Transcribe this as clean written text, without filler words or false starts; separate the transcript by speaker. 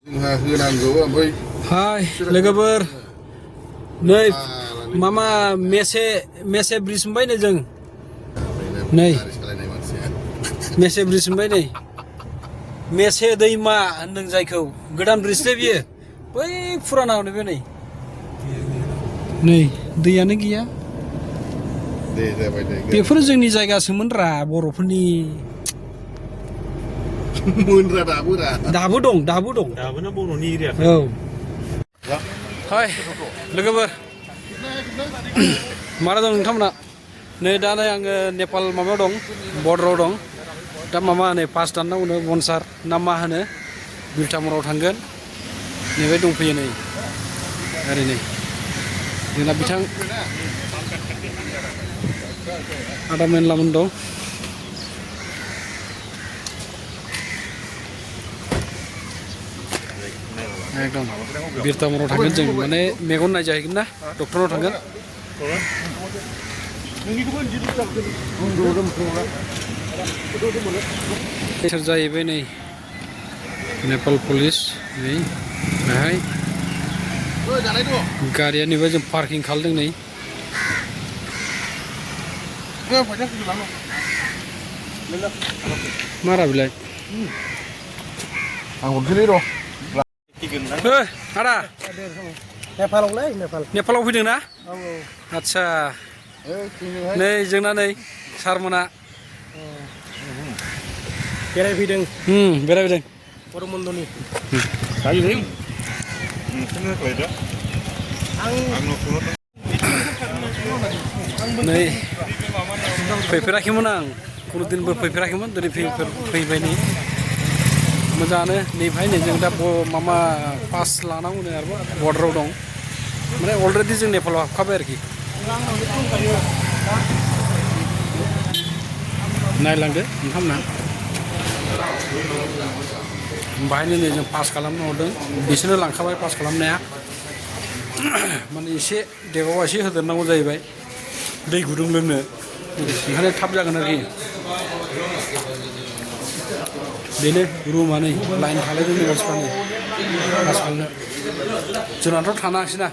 Speaker 1: Hai, लोगोफोर नै मामा मेसे ब्रिज मोनबाय नै जों नै मेसे ब्रिज मोनबाय नै मेसे दैमा होनदों जायखौ गोदान ब्रिजलै बियो बै फुराना हनै बे नै दैयानो गैया बेफोर जोंनि जायगासोमोन रा बर'फोरनि दाबो दं
Speaker 2: दाबोना बर'नि एरिया
Speaker 1: औ हाय लोगोफोर मारा दं नोंथांमोना नै दा नै आङो नेपाल माबायाव दं बर्डाराव दं दा मामा नै पास दाननांगौनो बनसार ना मा होनो बिलटामराव थांगोन नैबे दंफैयो नै ओरै नै जोंना बिथां आदा मेनलामोन दं एकदम बिरटामराव थांगोन जों माने मेगन नायजाहैगोन ना डक्टरनाव थांगोन सोर जाहैबाय नै नेपाल पुलिस नै बेहाय गारिया नैबे जों पार्किं खालामदों नै मारा बिलाय
Speaker 3: आं हरसैलै र'
Speaker 1: आदा नेपालाव फैदों ना आदसा नै जोंना नै सारमोना
Speaker 3: बेरायफैदों
Speaker 1: बेरायफैदों
Speaker 3: करमन्दलनि
Speaker 1: नै फैफेराखैमोन आं खुनु दिनबो फैफेराखैमोन दिनै फैबाय नै मोजाङानो नैबेहाय नै जों दा मामा पास लानांगौनो आरोबा बर्डाराव दं माने अलरेडि जों नेपालाव हाबखाबाय आरोखि नायलांदो नोंथांमोना बाहायनो नै जों पास खालामनो हरदों बिसोरनो लांखाबाय पास खालामनाया माने एसे देगाव एसे होदेरनांगौ जाहैबाय दै गुदुं लोंनो ओंखायनो थाब जागोन आरोखि बेनो रुमा नै लाइन खालायदों नै मानसिफ्रा नै पास खालामनो जोंनाथ' थानांसैना